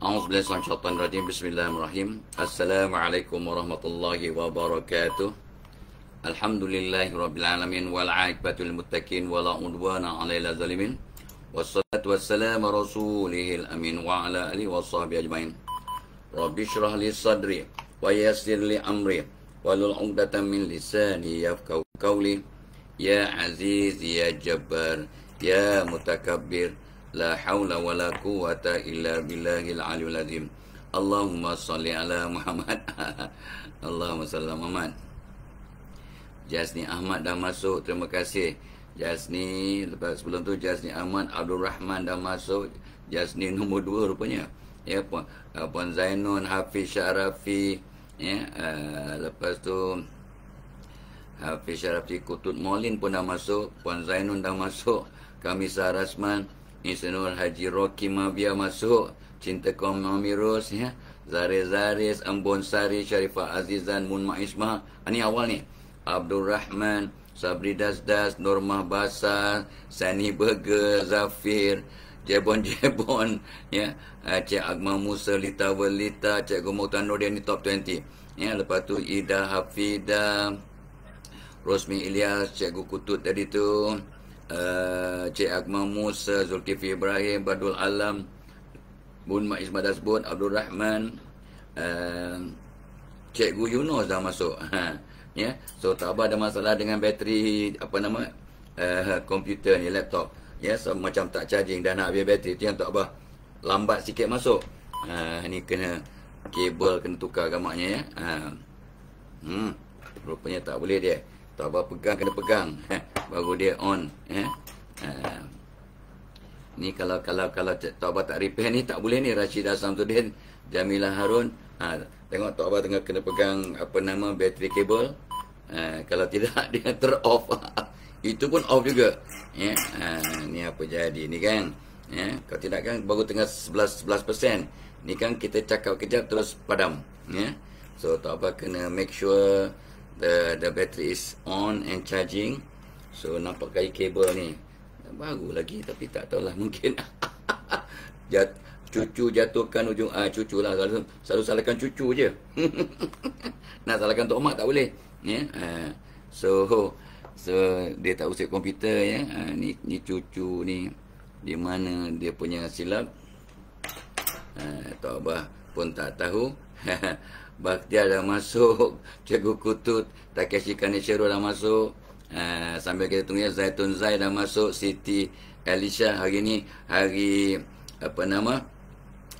A'udzubillahi Bismillahirrahmanirrahim. Assalamualaikum warahmatullahi wabarakatuh. Alhamdulillahirabbil alamin wal 'aqibatul muttaqin wala udwana 'alal zalimin. Wassalatu wassalamu rasulihil amin wa ala alihi washabihi ajmain. Rabbi shrah li sadri wa yassir li amri wahlul 'uqdatam min lisani yafqahu qawli. Ya Aziz ya Jabbar ya Mutakabbir, la haula wa la quwata illa billahil aliyul azim. Allahumma salli ala Muhammad. Allahumma salli ala Muhammad. Jasni Ahmad dah masuk, terima kasih. Jasni, lepas sebelum tu Jasni Ahmad Abdul Rahman dah masuk. Jasni nombor 2 rupanya. Ya, Puan Zainun, Hafiz Syarafi, ya, lepas tu Hafiz Syarafi Kutut Maulin pun dah masuk. Puan Zainun dah masuk. Kamisa Rasman, Insinyur Haji Rocky Mabia masuk. Cintakom Mamirus, ya. Zaris, Ambon Sari, Sharifah Azizan, Mun Ma'ismah. Ini awal ni. Abdul Rahman, Sabri Dasdas, Normah Basar, Sani Burger, Zafir, Jebon, ya. Cik Agma Musa, Lita Welita, Cik Gomotan Nur, dia ni top 20. Ya, lepas tu Ida Hafida, Rosmi Ilyas, Cikgu Kutut tadi tu, Cik Agma Musa, Zulkifli Ibrahim, Badul Alam, Bun Mak Ismail Dasbun, Abdul Rahman, Cikgu Yunus dah masuk. Ya, so tak ada masalah dengan bateri komputer ni, laptop. Ya, so macam tak charging dah nak habis bateri tu yang tak apa, lambat sikit masuk. Ni kena kabel kena tukar gamaknya, ya. Rupanya tak boleh dia. Tak apa, pegang kena pegang baru dia on, ya. Ni kalau tak apa tak repair ni tak boleh ni. Rashidah Samsudin, Jamilah Harun, tengok tak apa tengah kena pegang bateri kabel. Kalau tidak dia ter-off. Itu pun off juga, ya. Ni apa jadi ni kan, ya. Kalau tidak kan baru tengah 11%. Ni kan kita cakap kejap terus padam, ya. So tak apa, kena make sure the battery is on and charging. So nak pakai kabel ni baru lagi, tapi tak tahulah, mungkin cucu jatuhkan ujung, cucu lah, selalu salahkan cucu je. Nak salahkan Tok Mak tak boleh, ya. So dia tak usik komputer, ya. Ni cucu ni di mana dia punya silap, Tok Abah pun tak tahu. Bakhtiar dah masuk, Cikgu Kutut, Takeshi Kaneshiro dah masuk. Sambil kita tunggu, Zaitun Zai dah masuk, Siti Elisha. Hari ni hari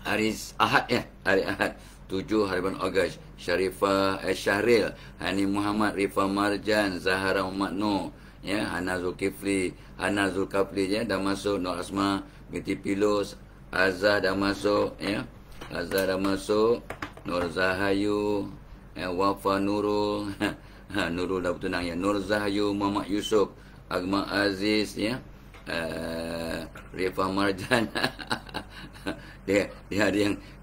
hari Ahad, ya, hari Ahad 7 harian Ogos. Sharifah Syahril, Hani Muhammad, Rifa Marjan, Zahara Muhammad Noor, ya, Hana Zulkifli, Hana Zulkafli, ya, dah masuk. Nur Asma binti Pilos, Azhar dah masuk, ya. Azhar dah masuk. Nur Zahayu, Wafa Nurul, Nurul dah bertunang, ya. Nur Zahayu, Muhammad Yusuf, Agma Aziz, ya. Rifa Marjan. dia ada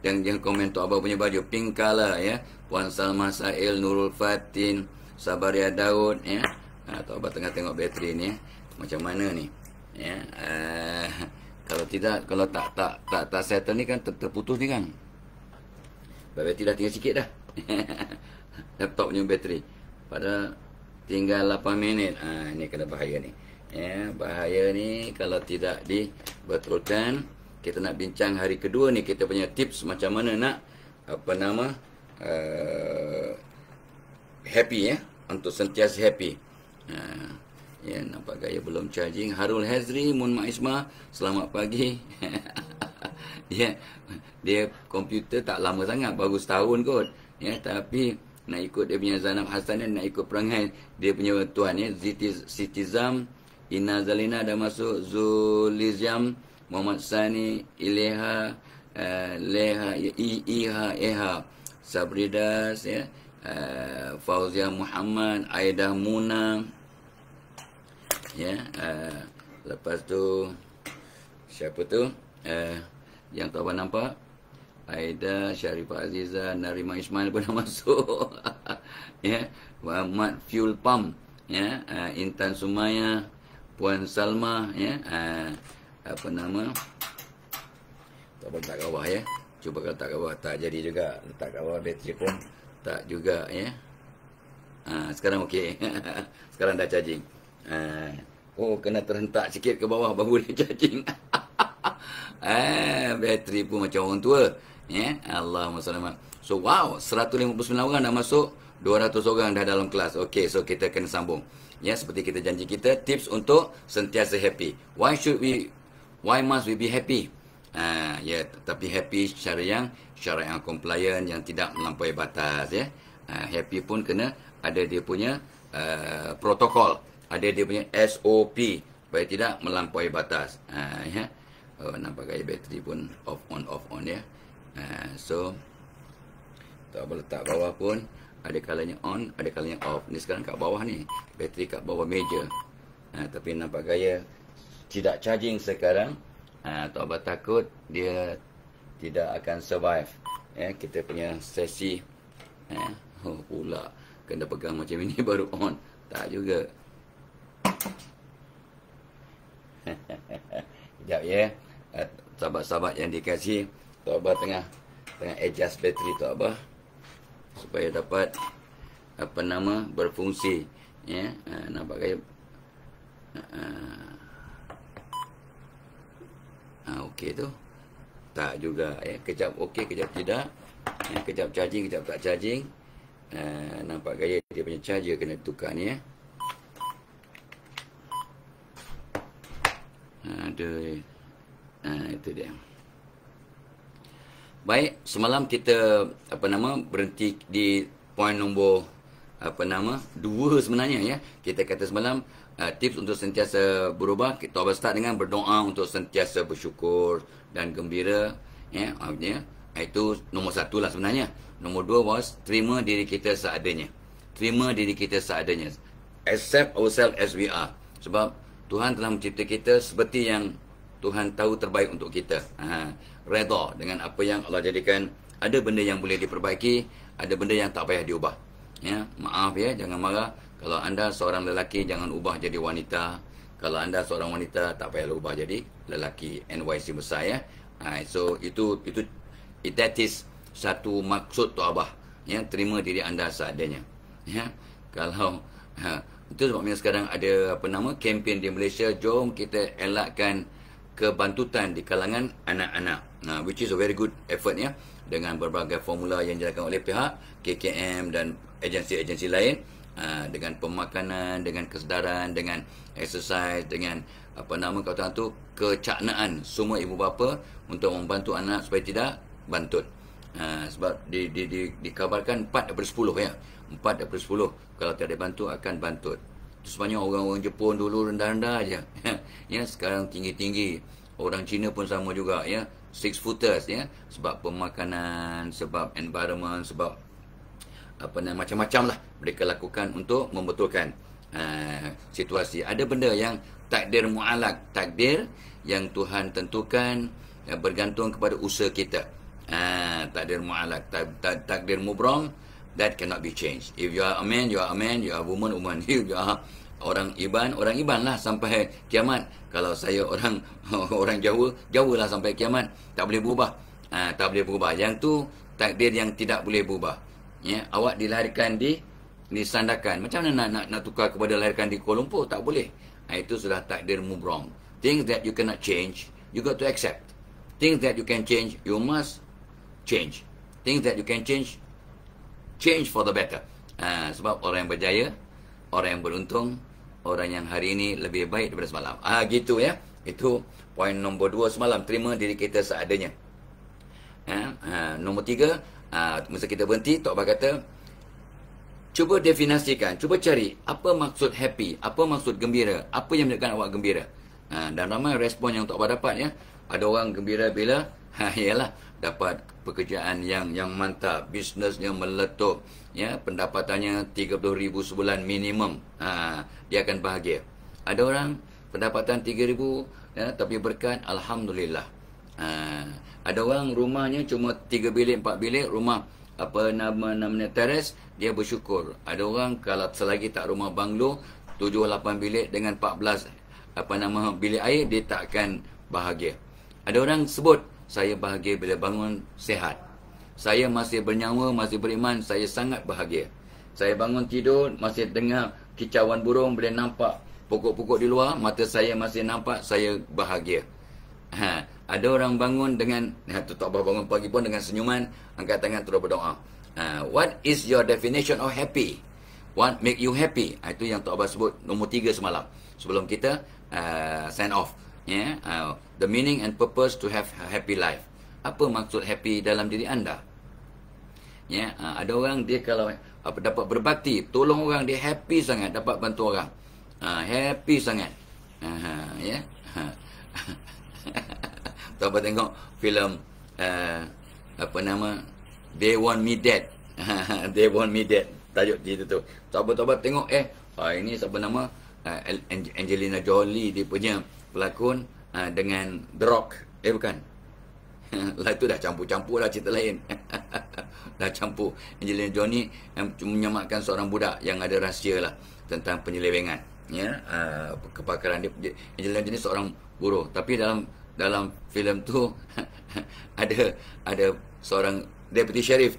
yang komen Tok Abah punya baju pink color, ya. Puan Salma Sail, Nurul Fatin, Sabaria Daud, ya. Tok Abah tengah tengok bateri ni, ya. Macam mana ni, ya. Kalau tidak, kalau tak settle ni kan terputus ni kan. Bateri dah tinggal sikit dah. Laptop punya bateri pada tinggal 8 minit. Ni kena bahaya ni, ya. Bahaya ni kalau tidak dibetulkan. Kita nak bincang hari kedua ni, kita punya tips macam mana nak happy, ya, untuk sentiasa happy. Ya, nampak gaya belum charging. Harul Hazri, Mun Ma'ismah, selamat pagi. Ya, dia komputer tak lama sangat, baru setahun kot, ya. Tapi nak ikut dia punya Zainab Hassan, nak ikut perangai dia punya tuan, ya. Sitizam, Ina Zalina dah masuk, Zuliziam, Muhammad Sani, Ileha, Eha, Sabridas, ya. Fauzia Muhammad, Aidah Muna, ya. Lepas tu siapa tu, yang tak apa nampak, Aida, Sharifah Aziza, Narima Ismail pun dah masuk. Ya, Muhammad Fuel Pump, ya. Intan Sumaya, Puan Salma, ya. Tak apa tak kawah, ya. Cuba kalau tak kat bawah, tak jadi juga. Letak kat bawah bateri pun tak juga, ya. Sekarang okey. Sekarang dah charging. Oh, kena terhentak sikit ke bawah baru dia charging. Bateri pun macam orang tua. Ya, Allahumma salli. So, wow, 159 orang dah masuk, 200 orang dah dalam kelas. Okey, so kita kena sambung. Ya, seperti kita janji kita, tips untuk sentiasa happy. Why must we be happy? Ya, tapi happy secara yang compliant, yang tidak melampaui batas, ya. Happy pun kena ada dia punya protokol, ada dia punya SOP supaya tidak melampaui batas. Ya. Nampak gaya bateri pun off on, ya. So tak boleh letak bawah pun, ada kalanya on, ada kalanya off. Ni sekarang kat bawah ni, bateri kat bawah meja. Tapi nampak gaya tidak charging sekarang. Tak apa, takut dia tidak akan survive, ya, kita punya sesi. Pula kena pegang macam ini baru on. Tak juga. Sekejap, ya. Sahabat-sahabat yang dikasih, Tok Abah tengah adjust bateri Tok Abah supaya dapat berfungsi, ya. Nampak gaya. Okey tu. Tak juga, ya. Kejap okey, kejap tidak. Kejap charging, kejap tak charging. Nampak gaya dia punya charger kena tukar ni, ya. Itu dia. Baik, semalam kita berhenti di poin nombor 2 sebenarnya, ya. Kita kata semalam tips untuk sentiasa berubah. Kita start dengan berdoa untuk sentiasa bersyukur dan gembira, ya. Itu nombor 1 lah sebenarnya. Nombor 2 was terima diri kita seadanya. Terima diri kita seadanya. Accept ourselves as we are. Sebab Tuhan telah mencipta kita seperti yang Tuhan tahu terbaik untuk kita. Redha dengan apa yang Allah jadikan. Ada benda yang boleh diperbaiki, ada benda yang tak payah diubah. Ya, maaf, ya, jangan marah. Kalau anda seorang lelaki, jangan ubah jadi wanita. Kalau anda seorang wanita, tak payah ubah jadi lelaki. NYC besar, ya. So that is satu maksud Tok Abah, ya, terima diri anda seadanya, ya. Kalau itu sebabnya sekarang ada kempen di Malaysia, jom kita elakkan kebantutan di kalangan anak-anak, which is a very good effort, ya, dengan berbagai formula yang dijalankan oleh pihak KKM dan agensi-agensi lain, dengan pemakanan, dengan kesedaran, dengan exercise, dengan kata tu kecaknaan semua ibu bapa untuk membantu anak supaya tidak bantut. Sebab dikabarkan 4 daripada 10, ya. 4 daripada 10 kalau tiada bantu akan bantut. Sebenarnya orang-orang Jepun dulu rendah-rendah aja. Ya, sekarang tinggi-tinggi. Orang Cina pun sama juga, ya. 6 footers, ya. Sebab pemakanan, sebab environment, sebab macam-macam lah mereka lakukan untuk membetulkan situasi. Ada benda yang takdir mu'alak, takdir yang Tuhan tentukan, bergantung kepada usaha kita. Takdir mu'alak, takdir mubram, that cannot be changed. If you are a man, you are a man. You are a woman, woman. If you are orang Iban lah sampai kiamat. Kalau saya orang Jawa lah sampai kiamat. Tak boleh berubah. Tak boleh berubah. Yang tu takdir yang tidak boleh berubah. Ya, awak dilahirkan di Sandakan. Macam mana nak tukar kepada lahirkan di Kuala Lumpur? Tak boleh. Itu sudah takdir mubram. Things that you cannot change, you got to accept. Things that you can change, you must change. Things that you can change for the better. Sebab orang yang berjaya, orang yang beruntung, orang yang hari ini lebih baik daripada semalam. Gitu, ya. Itu poin nombor 2 semalam. Terima diri kita seadanya. Nombor 3, masa kita berhenti, Tok Abah kata, cuba definisikan, cuba cari apa maksud happy, apa maksud gembira, apa yang menyebabkan awak gembira. Dan ramai respon yang Tok Abah dapat, ya. Ada orang gembira bila ialah dapat pekerjaan yang mantap, bisnesnya meletup, ya, pendapatannya 30,000 sebulan minimum. Dia akan bahagia. Ada orang pendapatan 3,000, ya, tapi berkat, alhamdulillah. Ada orang rumahnya cuma 3 bilik, 4 bilik, rumah namanya teres, dia bersyukur. Ada orang kalau selagi tak rumah banglo 7-8 bilik dengan 14 bilik air, dia tak akan bahagia. Ada orang sebut saya bahagia bila bangun sihat. Saya masih bernyawa, masih beriman, saya sangat bahagia. Saya bangun tidur, masih dengar kicauan burung, boleh nampak pokok-pokok di luar, mata saya masih nampak, saya bahagia. Ada orang bangun dengan, tu tak bangun pagi pun dengan senyuman, angkat tangan terus berdoa. What is your definition of happy? What make you happy? Itu yang Tok Abah sebut nombor 3 semalam. Sebelum kita sign off. The meaning and purpose to have a happy life. Apa maksud happy dalam diri anda? Ada orang dia kalau dapat berbakti, tolong orang, dia happy sangat dapat bantu orang. Happy sangat. Tok Abah tengok filem They Want Me Dead. They Want Me Dead. Tajuk cerita tu. Tok Abah tengok ini siapa nama? Angelina Jolie dia punya pelakon dengan The Rock. Bukan. Lah itu dah campur-campur lah cerita lain. Dah campur. Angelina Jolie menyamakkan seorang budak yang ada rahsia lah tentang penyelewengan. Kepakaran dia. Angelina Jolie seorang buruh. Tapi dalam filem tu ada seorang deputy sheriff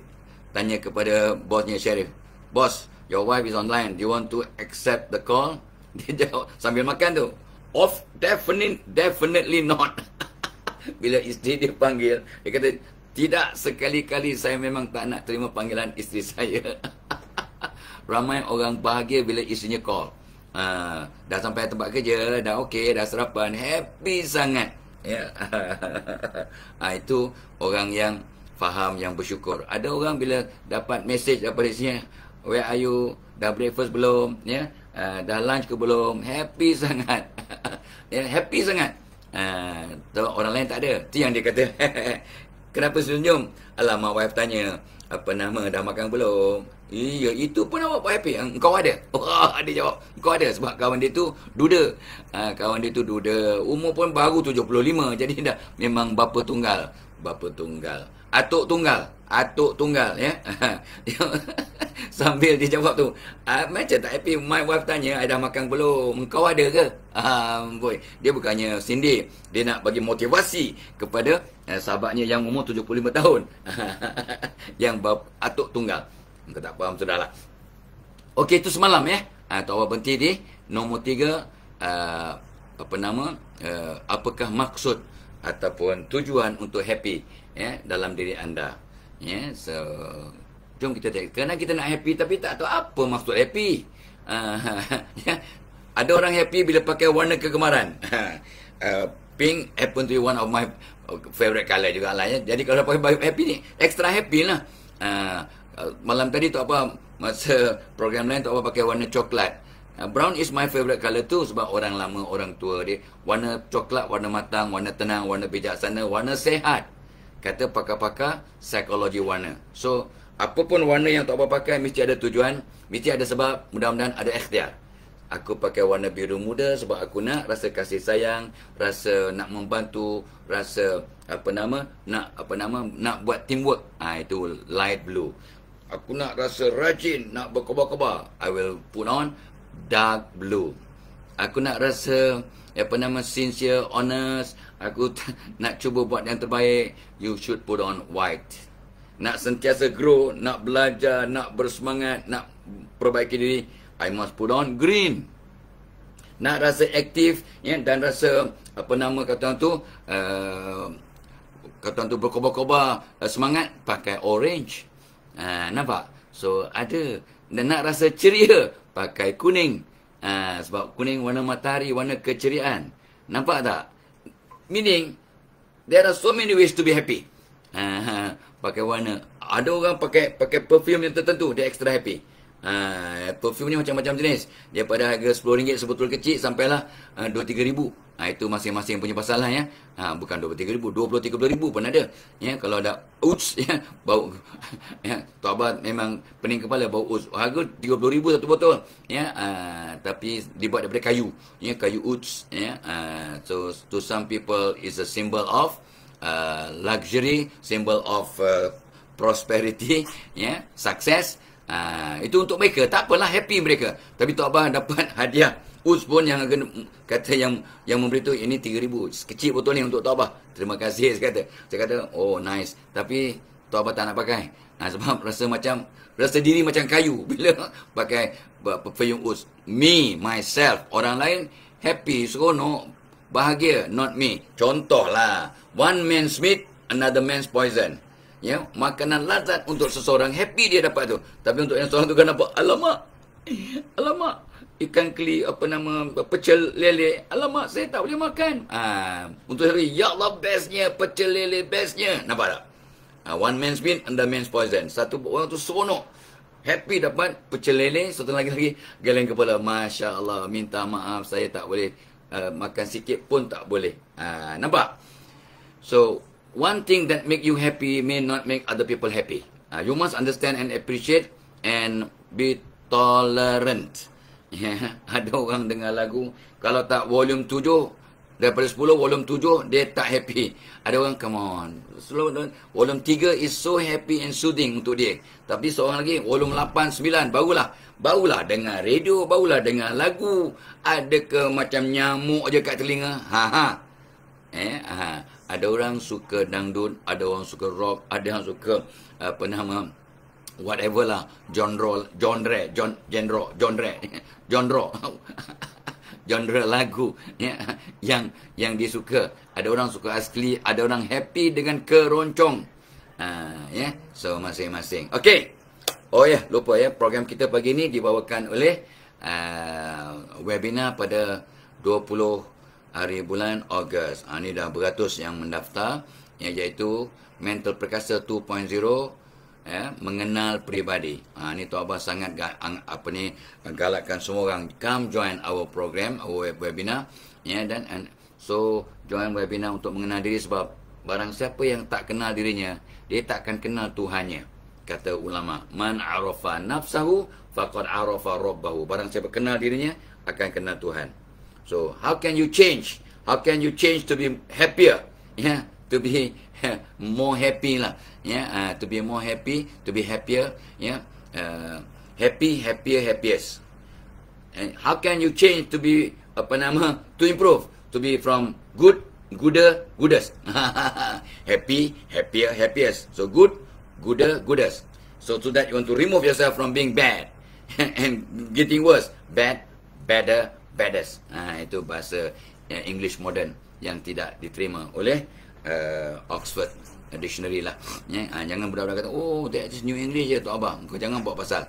tanya kepada bosnya sheriff, "Boss, your wife is online. Do you want to accept the call?" Dia jawab sambil makan tu, "Off, definitely not." Bila isteri dia panggil, dia kata, "Tidak, sekali-kali saya memang tak nak terima panggilan isteri saya." Ramai orang bahagia bila isterinya call. Dah sampai tempat kerja, dah okey, dah sarapan, happy sangat. Itu orang yang faham, yang bersyukur. Ada orang bila dapat mesej daripada isinya, "Where are you? Dah breakfast belum? Dah lunch ke belum?" Happy sangat. Happy sangat. Orang lain tak ada. Itu yang dia kata, "Kenapa senyum?" "Alamak, wife tanya, dah makan belum?" "Iya, itu pun awak buat happy." "Engkau ada?" Dia jawab, "Engkau ada." Sebab kawan dia tu duda. Kawan dia tu duda. Umur pun baru 75. Jadi dah memang bapa tunggal. Atuk tunggal. Sambil dia jawab tu, macam tak happy. My wife tanya, "I dah makan belum? Engkau ada ke?" Boy, dia bukannya sindir. Dia nak bagi motivasi kepada sahabatnya yang umur 75 tahun. Yang atuk tunggal. Engkau tak faham, sudahlah. Okey, itu semalam Tok Abah berhenti di nombor 3. Apakah maksud ataupun tujuan untuk happy dalam diri anda. So jom kita tengok. Kerana kita nak happy tapi tak tahu apa maksud happy. Ada orang happy bila pakai warna kegemaran. Pink happen to be one of my favorite color juga lah. Jadi kalau pakai happy ni, extra happy lah. Malam tadi Tok Abah masa program lain, Tok Abah pakai warna coklat. Brown is my favorite color tu sebab orang lama, orang tua dia warna coklat, warna matang, warna tenang, warna bijaksana, warna sehat. Kata pakar-pakar psikologi warna. So, apapun warna yang Tok Abah pakai mesti ada tujuan, mesti ada sebab, mudah-mudahan ada ikhtiar. Aku pakai warna biru muda sebab aku nak rasa kasih sayang, rasa nak membantu, rasa nak buat teamwork. Itu light blue. Aku nak rasa rajin, nak berkobar-kobar. I will put on dark blue. Aku nak rasa sincere, honest. Aku nak cuba buat yang terbaik. You should put on white. Nak sentiasa grow, nak belajar, nak bersemangat, nak perbaiki diri, I must put on green. Nak rasa aktif dan rasa kata tu berkobar-kobar semangat, pakai orange. Nampak? So ada. Dan nak rasa ceria, pakai kuning. Sebab kuning warna matahari, warna keceriaan. Nampak tak? Meaning, there are so many ways to be happy. Pakai warna. Ada orang pakai perfume yang tertentu, dia extra happy. Perfume ni macam-macam jenis. Daripada harga RM10 sebotol kecil sampailah RM2-3,000. Itu masing-masing punya pasal lah bukan RM23,000, RM20-30,000 pun ada. Kalau ada Uts bau Tok Abah memang pening kepala bau Uts. Harga RM30,000 satu botol. Tapi dibuat daripada kayu. Kayu Uts. So to some people is a symbol of luxury, symbol of prosperity, success. Itu untuk mereka, tak apalah, happy mereka. Tapi Tok Abah dapat hadiah Uz pun yang kena, kata yang memberitahu ini 3,000. Kecil botol ni untuk Tok Abah. Terima kasih saya kata. Saya kata, oh nice. Tapi Tok Abah tak nak pakai. Sebab rasa diri macam kayu bila pakai perfume Uz. Me, myself, orang lain happy, seronok, bahagia, not me. Contohlah, one man's meat, another man's poison. Ya, makanan lazat untuk seseorang, happy dia dapat tu. Tapi untuk yang seorang tu kan nampak, alamak, ikan keli, pecel lele, alamak, saya tak boleh makan. Untuk hari, ya Allah, bestnya, pecel lele, bestnya. Nampak tak? One man's meat, another man's poison. Satu orang tu seronok, happy dapat pecel lele, satu lagi geleng kepala. Masya Allah, minta maaf, saya tak boleh makan sikit pun tak boleh. Nampak? So, one thing that make you happy may not make other people happy. You must understand and appreciate and be tolerant. Ada orang dengar lagu, kalau tak volume 7, daripada 10, volume 7, dia tak happy. Ada orang, come on, slow down. Volume 3 is so happy and soothing untuk dia. Tapi seorang lagi, volume 8, 9, barulah dengar radio, barulah dengar lagu. Ada ke macam nyamuk je kat telinga. Ada orang suka dangdut, ada orang suka rock, ada yang suka whatever lah, genre lagu yang dia suka. Ada orang suka asli, ada orang happy dengan keroncong. So masing-masing. Okey. Oh ya, lupa ya, program kita pagi ni dibawakan oleh webinar pada 20 hari bulan Ogos. Ini dah beratus yang mendaftar, iaitu Mental Perkasa 2.0, mengenal peribadi. Ini Tok Abah sangat galakkan semua orang, come join our program, our webinar, dan so join webinar untuk mengenal diri. Sebab barang siapa yang tak kenal dirinya, dia tak akan kenal Tuhannya. Kata ulama, man arafa nafsahu faqad arafa rabbahu. Barang siapa kenal dirinya, akan kenal Tuhan. So, how can you change? How can you change to be happier? To be more happy lah. To be more happy, to be happier. Happy, happier, happiest. And how can you change to be to improve, to be from good, gooder, goodest. Happy, happier, happiest. So good, gooder, goodest. So to that you want to remove yourself from being bad and getting worse. Bad, better, baddest. Itu bahasa English modern yang tidak diterima oleh Oxford Dictionary lah. Jangan budak-budak kata, oh, that's new English je Tok Abah. Kau jangan bawa pasal.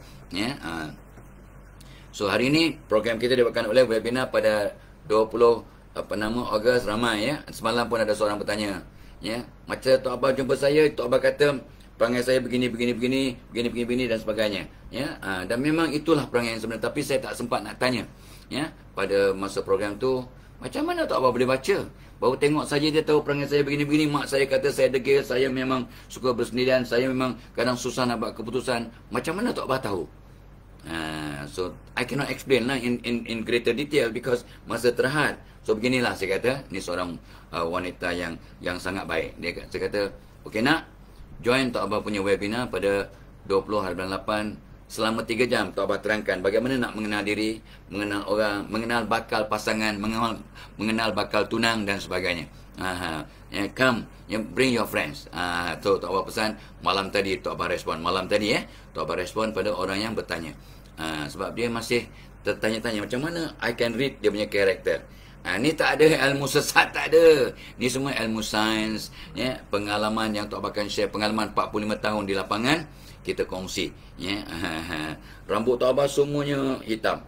So hari ini program kita dibawakan oleh webinar pada 20 Ogos. Ramai ya. Semalam pun ada seorang bertanya, macam Tok Abah jumpa saya, Tok Abah kata perangai saya begini dan sebagainya. Dan memang itulah perangai yang sebenar. Tapi saya tak sempat nak tanya. Pada masa program tu, macam mana Tok Abah boleh baca? Baru tengok saja dia tahu perangai saya begini-begini. Mak saya kata saya degil, saya memang suka bersendirian, saya memang kadang susah nak buat keputusan. Macam mana Tok Abah tahu? So I cannot explain lah in greater detail because masa terhad. So beginilah saya kata, ni seorang wanita yang sangat baik. Saya kata, okey nak join Tok Abah punya webinar pada 20 hari bulan 8. Selama 3 jam Tok Abah terangkan bagaimana nak mengenal diri, mengenal orang, mengenal bakal pasangan, mengenal bakal tunang dan sebagainya. Come, bring your friends. Tok Abah pesan malam tadi, Tok Abah respon malam tadi Tok Abah respon pada orang yang bertanya. Sebab dia masih tertanya-tanya macam mana I can read dia punya karakter. Ni tak ada ilmu sesat, tak ada. Ni semua ilmu sains, pengalaman yang Tok Abah akan share, pengalaman 45 tahun di lapangan kita kongsi. Rambut Tok Abah semuanya hitam.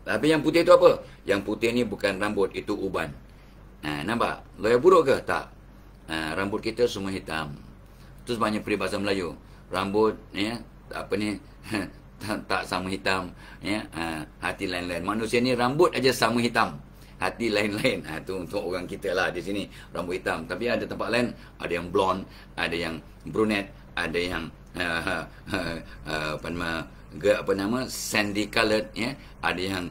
Tapi yang putih tu apa? Yang putih ni bukan rambut, itu uban. Nampak? Loya buruk ke? Tak. Rambut kita semua hitam. Itu sebabnya peribahasa Melayu. Rambut tak sama hitam, hati lain-lain. Manusia ni rambut aja sama hitam, hati lain-lain. Itu untuk orang kita lah di sini, rambut hitam. Tapi ada tempat lain, ada yang blonde, ada yang brunette, ada yang sandy colored, ada yang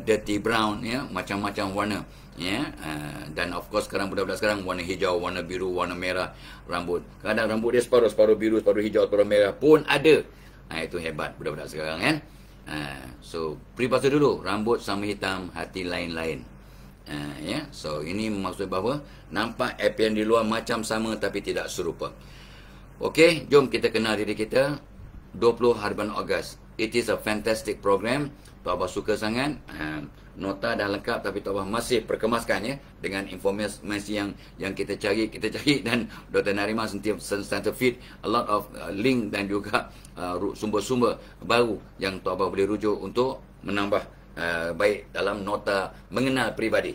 dirty brown, macam-macam warna, dan of course sekarang budak-budak sekarang warna hijau, warna biru, warna merah rambut. Kadang rambut dia separuh biru, separuh hijau, separuh merah pun ada. Itu hebat budak-budak sekarang kan. So peribahasa dulu, rambut sama hitam, hati lain-lain. Ya, so ini maksud bahawa nampak APN di luar macam sama tapi tidak serupa. Okey, jom kita kenal diri kita. 20 hari bulan Ogos. It is a fantastic program. Tok Abah suka sangat. Nota dah lengkap tapi Tok Abah masih perkemaskan ya dengan informasi yang kita cari dan Dr. Narima sentiasa feed a lot of link dan juga sumber-sumber baru yang Tok Abah boleh rujuk untuk menambah baik dalam nota mengenal peribadi.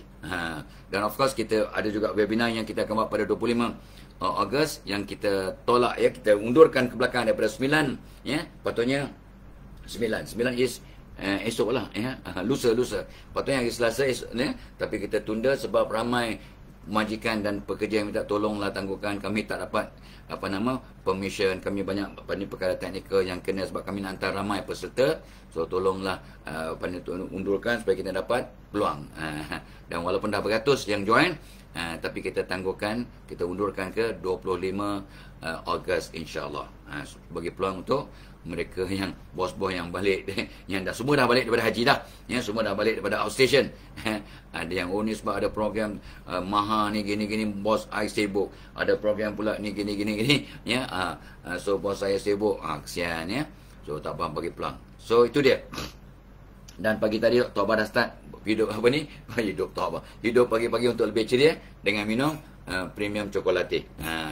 Dan of course kita ada juga webinar yang kita akan buat pada 25 Ogos yang kita tolak ya, kita undurkan ke belakang daripada 9 ya, patutnya 9 is esok lah ya, lusa patutnya hari Selasa esok, ya? Tapi kita tunda sebab ramai majikan dan pekerja yang minta tolonglah tangguhkan, kami tak dapat permission, kami banyak perkara teknikal yang kena sebab kami nak hantar ramai peserta, so tolonglah undurkan supaya kita dapat peluang. Dan walaupun dah beratus yang join, tapi kita tangguhkan, kita undurkan ke 25 Ogos insya-Allah. Bagi peluang untuk mereka yang bos-bos yang balik yang dah semua dah balik daripada haji dah ya, semua dah balik daripada outstation. Ada yang ni sebab ada program maha ni gini bos I sibuk, ada program pula ni gini ya, so bos saya sibuk, kesian ya, so tak apa, bagi peluang. So itu dia. Dan pagi tadi Tok Abah dah start hidup hidup pagi-pagi untuk lebih ceria dengan minum premium cokolatif.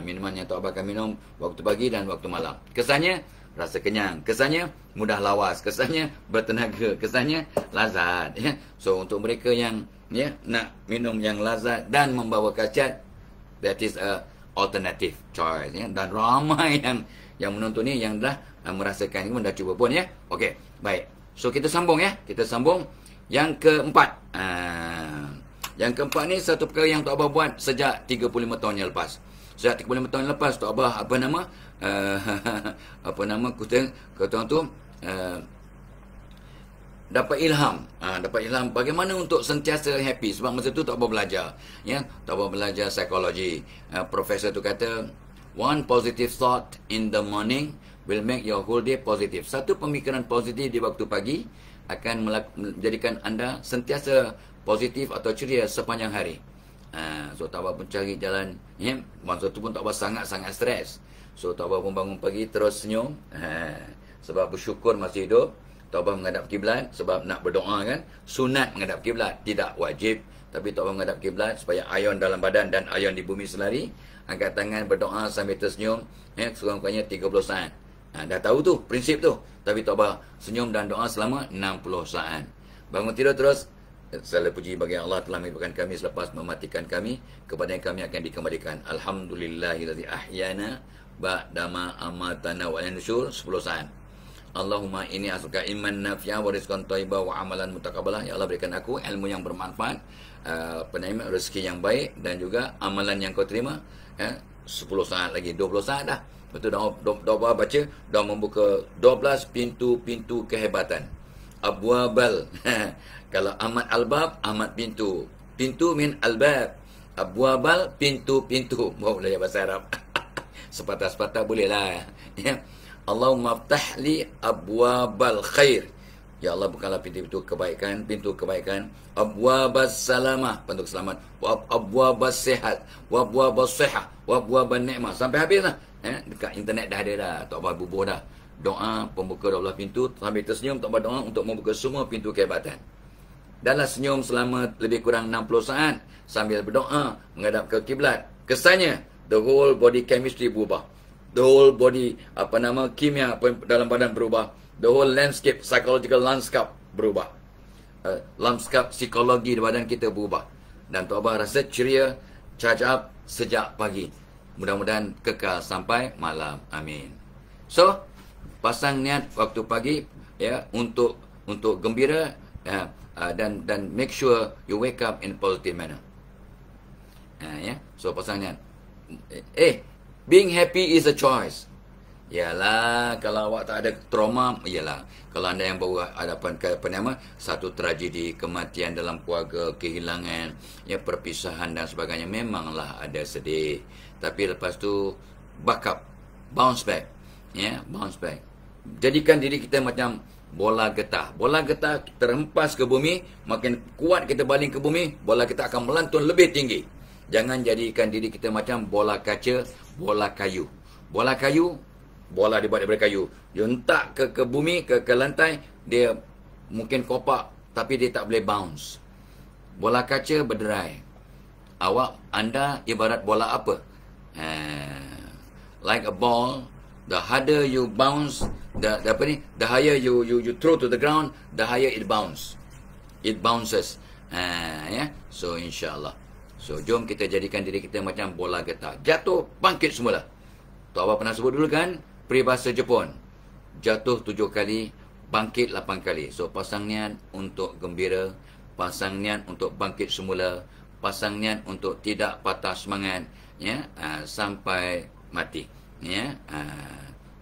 Minuman yang Tok Abah akan minum waktu pagi dan waktu malam. Kesannya rasa kenyang, kesannya mudah lawas, kesannya bertenaga, kesannya lazat ya. So untuk mereka yang ya nak minum yang lazat dan membawa khasiat, that is a alternative choice ya. Dan ramai yang menonton ni yang dah merasakan ini, dah cuba pun ya. Okey, baik. So kita sambung ya. Kita sambung yang keempat. Yang keempat ni satu perkara yang Tok Abah buat sejak 35 tahun yang lepas. Sejak 35 tahun lepas Tok Abah kata tu dapat ilham. Dapat ilham bagaimana untuk sentiasa happy. Sebab masa tu Tok Abah belajar ya. Tok Abah belajar psikologi. Profesor tu kata, one positive thought in the morning will make your whole day positive. Satu pemikiran positif di waktu pagi akan menjadikan anda sentiasa positif atau ceria sepanjang hari. So Tok Abah pun cari jalan ya. Masa tu pun Tok Abah sangat-sangat stres. So Tok Abah pun bangun pagi terus senyum, sebab bersyukur masih hidup. Tok Abah menghadap kiblat sebab nak berdoa kan. Sunat menghadap kiblat, tidak wajib, tapi Tok Abah menghadap kiblat supaya ion dalam badan dan ion di bumi selari. Angkat tangan berdoa sambil tersenyum ya, sekurang-kurangnya 30 saat. Dah tahu tu prinsip tu, tapi Tok Abah senyum dan doa selama 60 saat. Bangun tidur terus, segala puji bagi Allah telah menghidupkan kami selepas mematikan kami, kepada yang kami akan dikembalikan. Alhamdulillahillazi ahyana ba'dama amatana wa nusyur 10 saat. Allahumma inni as'aluka ilman nafi'a wa rizqan thayyiban wa amalan mutaqabbalah. Ya Allah, berikan aku ilmu yang bermanfaat, rezeki yang baik dan juga amalan yang kau terima. 10 saat lagi, 20 saat dah. Betul dah baca, dah membuka 12 pintu-pintu kehebatan. Abwabal. Kalau Ahmad Albab, Ahmad pintu. Pintu min albab. Abwabal, pintu-pintu. Mau belajar bahasa Arab. Sepatah-sepatah boleh lah ya. Allahumma aftah li abwabal khair. Ya Allah, bukalah pintu-pintu kebaikan. Abwabas salamah, pintu selamat. Abwabas sihat, abwabas sihah, abwaban nikmah. Sampai habis lah. Dekat internet dah ada dah. Tok Abah bubuh dah. Doa pembuka 12 pintu. Sambil tersenyum Tok Abah doa untuk membuka semua pintu kehebatan. Dalam senyum selama lebih kurang 60 saat sambil berdoa menghadap ke kiblat. Kesannya the whole body chemistry berubah. The whole body kimia dalam badan berubah. The whole landscape, psychological landscape berubah. Landscape psikologi di badan kita berubah. Dan Tok Abah rasa ceria, charge up sejak pagi. Mudah-mudahan kekal sampai malam. Amin. So, pasang niat waktu pagi ya untuk gembira ya, dan make sure you wake up in a positive manner. Ya. So, pasang niat. Being happy is a choice. Yalah, kalau awak tak ada trauma, yalah. Kalau anda yang baru hadapan satu tragedi, kematian dalam keluarga, kehilangan, ya perpisahan dan sebagainya, memanglah ada sedih. Tapi lepas tu buck up, bounce back. Ya, bounce back. Jadikan diri kita macam bola getah. Bola getah terhempas ke bumi, makin kuat kita baling ke bumi, bola getah akan melantun lebih tinggi. Jangan jadikan diri kita macam bola kaca, bola kayu. Bola kayu, bola dibuat daripada kayu. Dia hentak ke bumi, ke lantai, dia mungkin kopak, tapi dia tak boleh bounce. Bola kaca berderai. Anda ibarat bola apa? Like a ball, the harder you bounce, the higher you throw to the ground, the higher it bounce. It bounces. So insyaAllah. So jom kita jadikan diri kita macam bola getah. Jatuh, bangkit semula. Tok Abah pernah sebut dulu kan, peribahasa Jepun. Jatuh 7 kali, bangkit 8 kali. So pasang niat untuk gembira, pasang niat untuk bangkit semula, pasang niat untuk tidak patah semangat, sampai mati.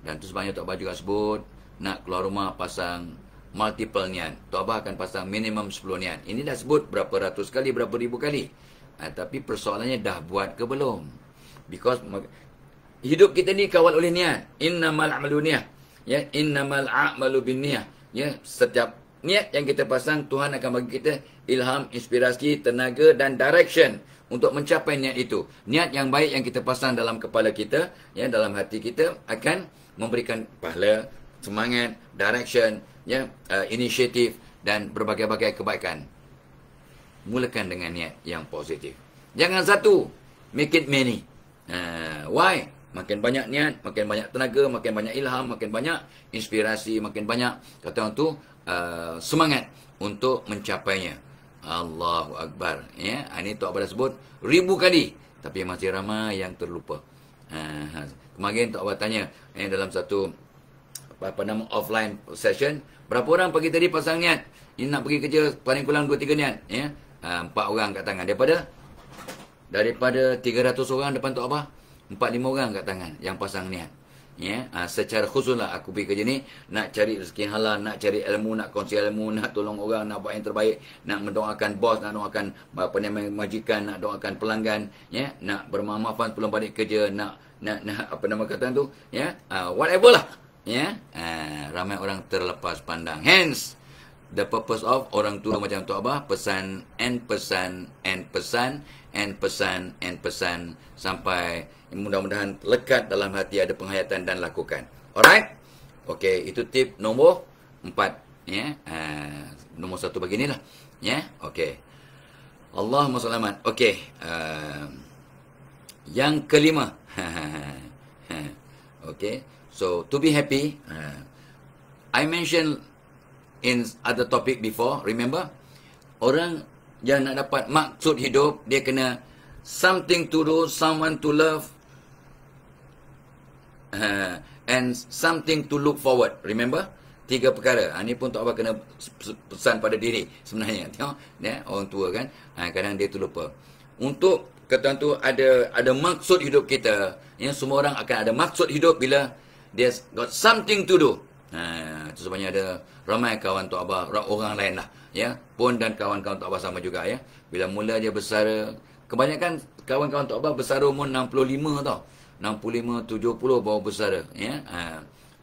Dan tu sebabnya Tok Abah juga sebut, nak keluar rumah pasang multiple niat. Tok Abah akan pasang minimum 10 niat. Ini dah sebut berapa ratus kali, berapa ribu kali. Tapi persoalannya dah buat ke belum? Because hidup kita ni kawal oleh niat. Innamal a'malu niyyah. Innamal a'malu binniyah. Setiap niat yang kita pasang, Tuhan akan bagi kita ilham, inspirasi, tenaga dan direction untuk mencapai niat itu. Niat yang baik yang kita pasang dalam kepala kita, dalam hati kita, akan memberikan pahala, semangat, direction, inisiatif dan berbagai-bagai kebaikan. Mulakan dengan niat yang positif. Jangan satu, make it many. Why? Makin banyak niat, makin banyak tenaga, makin banyak ilham, makin banyak inspirasi, makin banyak, kata orang tu, semangat untuk mencapainya. Allahu Akbar. Ini Tok Abah dah sebut 1000 kali. Tapi masih ramai yang terlupa. Kemarin Tok Abah tanya, dalam satu offline session, berapa orang pagi tadi pasang niat? Ini nak pergi kerja paling kurang 2-3 niat. 4 orang kat tangan. Daripada 300 orang depan Tok Abah, 4-5 orang kat tangan yang pasang niat. Secara khususlah aku pergi kerja ni, nak cari rezeki halal, nak cari ilmu, nak kongsi ilmu, nak tolong orang, nak buat yang terbaik, nak mendoakan bos, nak doakan majikan, nak doakan pelanggan, nak bermaaf-maafan sebelum balik kerja, nak tu, whatever lah. Ramai orang terlepas pandang. Hence, the purpose of orang tua macam Tok Abah, pesan and pesan and pesan and pesan and pesan sampai mudah-mudahan lekat dalam hati, ada penghayatan dan lakukan. Alright? Okey, itu tip nombor 4. Nombor 1 beginilah. Okey. Allahumma selamat. Okey. Yang kelima. Okey. So, to be happy, I mentioned in other topic before, remember? Orang yang nak dapat maksud hidup, dia kena something to do, someone to love, and something to look forward. Remember? 3 perkara. Ini pun Tok Abah kena pesan pada diri sebenarnya. Tengok, orang tua kan, kadang dia tu lupa. Untuk kata tu ada maksud hidup kita. Semua orang akan ada maksud hidup bila dia got something to do. Itu sebabnya ada ramai kawan Tok Abah, orang lain lah, Pun dan kawan-kawan Tok Abah sama juga, Bila mula dia bersara, kebanyakan kawan-kawan Tok Abah bersara umur 65 tau. 65, 70 baru bersara,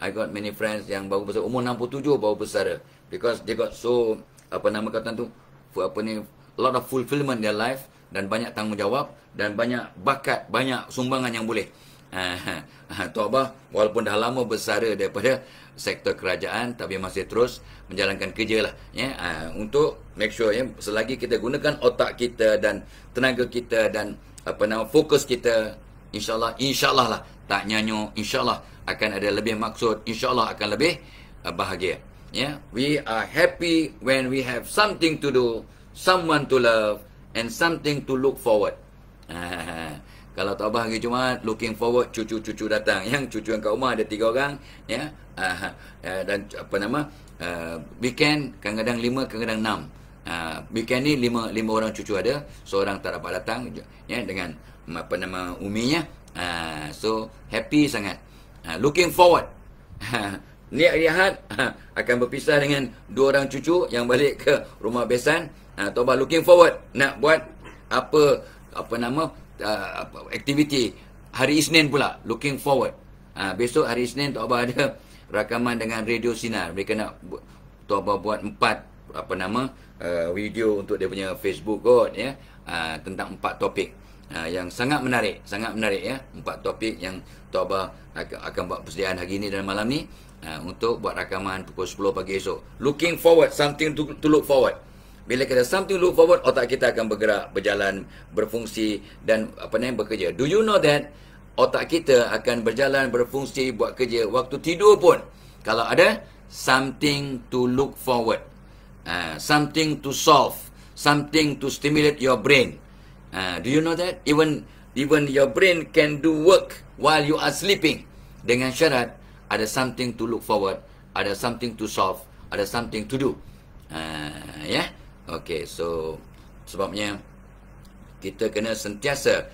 I got many friends yang baru bersara umur 67 baru bersara, because they got so a lot of fulfillment in their life, dan banyak tanggungjawab, dan banyak bakat, banyak sumbangan yang boleh. Tok Abah walaupun dah lama bersara daripada sektor kerajaan, tapi masih terus menjalankan kerja lah, untuk make sure, selagi kita gunakan otak kita dan tenaga kita dan fokus kita, insyaAllah lah, tak nyanyo, insyaAllah akan ada lebih maksud, insyaAllah akan lebih bahagia. We are happy when we have something to do, someone to love, and something to look forward. Kalau Tok Abah hari Jumaat, looking forward cucu-cucu datang. Yang cucu yang kat rumah ada 3 orang, dan weekend kadang-kadang 5, kadang-kadang 6. Weekend ni 5 orang cucu ada, seorang tak dapat datang, dengan uminya. So happy sangat. Looking forward. Niat Riyahad akan berpisah dengan 2 orang cucu yang balik ke rumah besan. Tok Abah looking forward nak buat aktiviti hari Isnin pula. Looking forward. Besok hari Isnin Tok Abah ada rakaman dengan radio sinar. Mereka nak Tok Abah buat 4 video untuk dia punya Facebook kot, ya, tentang 4 topik yang sangat menarik ya. 4 topik yang Tok Abah akan buat persediaan hari ni dan malam ni untuk buat rakaman pukul 10 pagi esok. Looking forward, something to look forward. Bila kita something to look forward, otak kita akan bergerak, berjalan, berfungsi dan bekerja. Do you know that otak kita akan berjalan, berfungsi, buat kerja waktu tidur pun kalau ada something to look forward, something to solve, something to stimulate your brain. Do you know that even your brain can do work while you are sleeping, dengan syarat ada something to look forward, ada something to solve, ada something to do. Yeah. Okay, so sebabnya kita kena sentiasa